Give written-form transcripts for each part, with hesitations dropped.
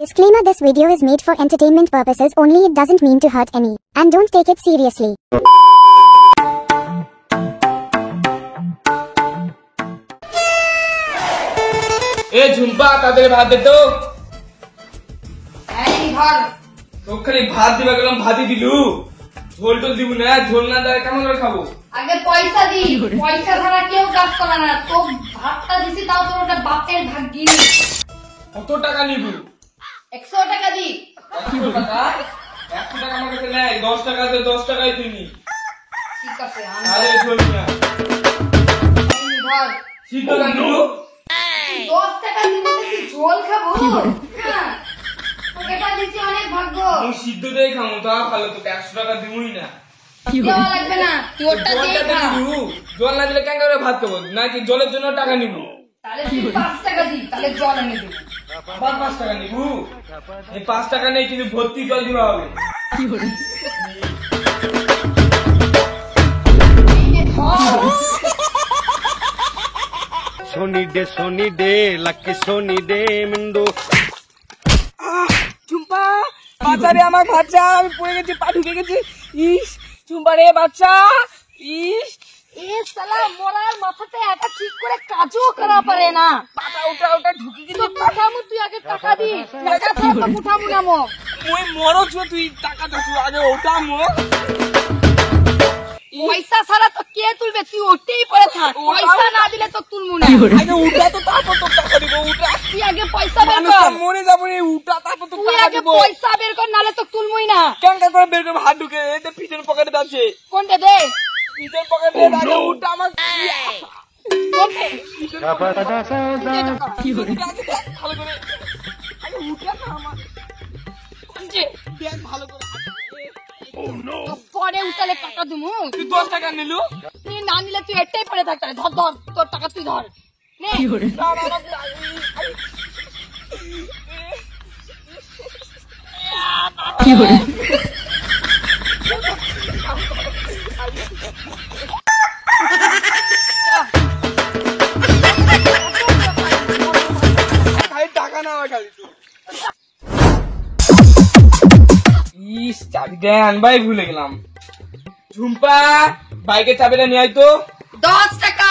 Disclaimer: this video is made for entertainment purposes only. It doesn't mean to hurt any. And don't take it seriously. এ ঝুম্পা তাদের ভাত দে তো। এই ধর তো খালি ভাত দিবা গেলাম, ভাতই দিলু, ঝোল টোল দিব না। ঝোল না দেয় কেমন করে খাবো? আগে পয়সা দি, পয়সা ছাড়া কেউ কাজ করে না। তো ভাতটা দিছি তাও তোর ওটা বাপের ভাগ্যি। কত টাকা নিব? 100 টাকা দি। 100 টাকা? 100 টাকা আমার কাছে নাই, 10 টাকা আছে, 10 টাকাই তুই নি। ঠিক আছে আরে ঝোল না এই ধর সিদ্ধ না দিলু। 10 টাকা দিলে কি ঝোল খাবো? হ্যাঁ তোকে এটা দিছি অনেক ভাগ্য। তুই সিদ্ধ দেই খামু, তা ভালো। তোকে 100 টাকা দিমুই না। দেওয়া লাগবে না, তুই ওটা দিয়ে খা। জল না দিলে কেন করে ভাত খাবো? নাকি জলের জন্য টাকা নিব? তাহলে তুই 5 টাকা দি, তাহলে জল এনে দেব। আবার 5 টাকা নিব? এই 5 টাকা নেই, কিন্তু ভর্তি জল দিবা হবে। সোনি ডে লাকি সোনি ডে মিন্দু। চুম্পা বাচ্চা রে, আমার বাচ্চা, আমি পড়ে গেছি, পা ঢুকে গেছি। ইস চুম্পা রে বাচ্চা, ইস এ শালা মোরার মাথাতে একা ঠিক করে কাজও করা পারে না। পাটা ওটা ঢুকে গেছি। তো পাঠামু, তুই আগে টাকা দি। টাকা ছাড়া তো উঠামু না মো। ওই মরো ছো, তুই টাকা দে, তুই আগে ওটা মো। পয়সা ছাড়া তো কে তুলবে? তুই ওটেই পড়ে থাক। পয়সা না দিলে তো তুলমু না। আগে উঠা তো, তারপর তো টাকা দিব। উঠা, তুই আগে পয়সা বের মানুষ কর। মরে যাবো রে। উঠা, তারপর তো তুই টাকা আগে দিব। পয়সা বের কর, নালে তো তুলমুই না। কেন করে বের করবো? হাত ঢুকে এতে পিছন পকেটে যাচ্ছে। কোনটা দে? পিছন পকেটে আগে উঠা আমার। কোনটা? ভালো করে আগে উঠা না আমার। কোনটা? দেখ ভালো করে। পরে উঠালে টাকা দিমু। তুই 10 টাকা নিলু। তুই না নিলে তুই এটাই পড়ে থাক। তাহলে ধর ধর, তোর টাকা তুই ধর নে। টাকা না খালি ইস, চাবি দেন ভাই, ভুলে গেলাম। ঝুম্পা বাইকের চাবিটা নিয়ে আয় তো। 10 টাকা।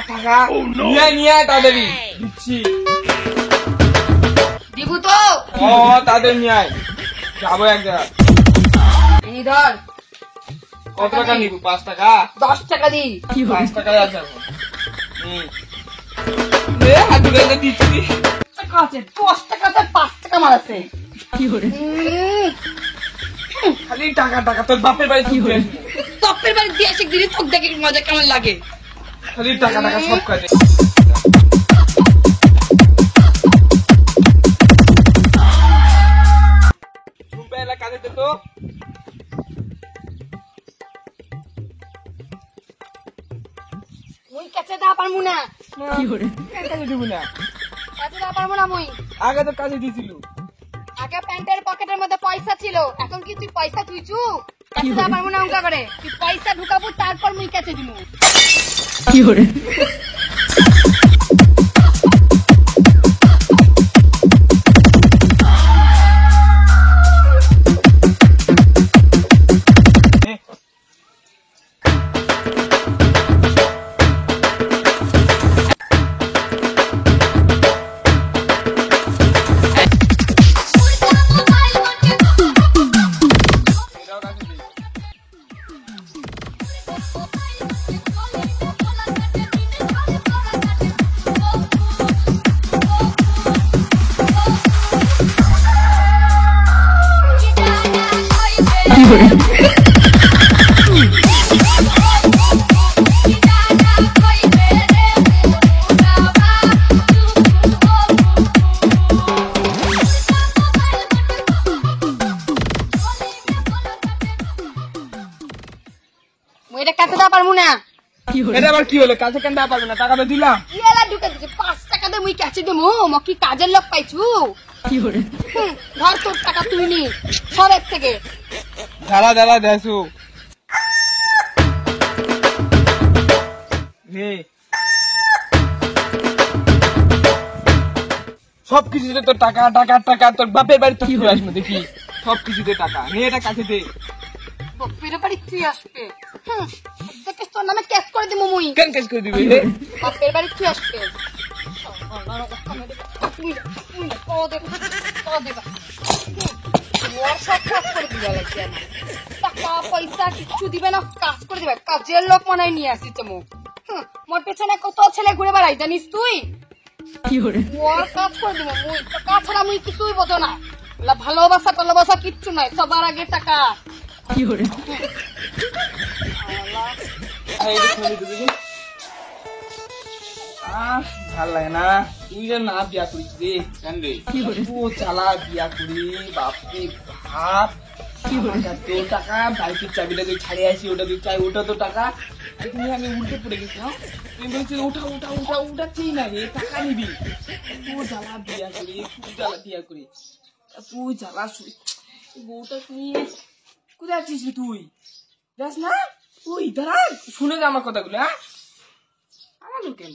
টাকা নিয়ে আয় তাড়াতাড়ি, দিচ্ছি। দিবু তো? ও তাড়াতাড়ি নিয়ে আয়, যাবো এক জায়গায়। এই ধর। কত টাকা নিব? 5 টাকা? 10 টাকা দি। 5 টাকায় আছে এখন। হাত ঢুকে দিচ্ছি। টাকা আছে 10 টাকাতে 5 টাকা মারাছে। খালি টাকা টাকা। তোর বাপের বাড়ি কি করে? বাপের বাড়ি দিয়ে এসে দিদি তোকে দেখে মজা কেমন লাগে। খালি টাকা টাকা সব কাজে। ঝুম্পা এলা কাজে দে তো। মুই কাছে দা পারমু না। কাজে দিব না। কাছে দা পারমু না মুই। আগে তো কাজে দিছিল। আগে প্যান্টের পকেটের মধ্যে পয়সা ছিল, এখন কি তুই পয়সা তুইছু? কাছে দা পারমু না উনকা করে। তুই পয়সা ঢুকাবো, তারপর মুই কাছে দিমু। এটা কাছে দা পারমু না। এটা আবার কি হলো? কাছে কেন দেওয়া পারবে না? টাকা তো দিলাম। ইয়েলা ঢুকে দিছে 5 টাকা দে মুই কাছে দেমু। মকি কাজের লোক পাইছু। ধর তোর টাকা তুই নি সরের থেকে। দাঁড়া দাঁড়া দেসু। নে সব কিছুতে তোর টাকা টাকা টাকা, তোর বাপের বাড়ি তো কি আসবে দেখি, সব কিছুতে টাকা। নে এটা কাছে দে। বাপের বাড়ি তুই আসবে, দেখিস তোর নামে ক্যাশ করে দিব মুই। কেন কাজ করে দিবি? বাপের বাড়ি তুই আসবে, টাকা পয়সা কিচ্ছু দিবে না, কাজ করে দিবে, কাজের লোক মনে হয় নিয়ে আসিস মুখ। মোর পেছনে কত ছেলে ঘুরে বেড়াই জানিস তুই? ওর কাজ করে দিব মুই, টাকা ছাড়া মুই কিছুই বোঝো না। ভালোবাসা টালোবাসা কিচ্ছু নাই, সবার আগে টাকা। ভাল লাগে না, তুই যে না বিয়া করিস রে। কেন রে? ও চালা বিয়া করি, বাপরে বাপ। তোর টাকা, বাইকের চাবিটা তুই ছাড়ে আসি, ওটা তুই চাই, ওটা তো টাকা। তুমি আমি উল্টে পড়ে গেছিলাম, তুমি বলছিস ওঠা ওঠা ওঠা উঠাচ্ছেই না রে, টাকা নিবি। তুই জ্বালা বিয়া করি, তুই জ্বালা বিয়া করি, তুই জ্বালা বউটা নিয়ে কোথায় আছিস রে তুই? যাস না তুই, দাঁড়া শুনে যা আমার কথাগুলো। হ্যাঁ আমার কেন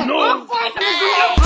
No!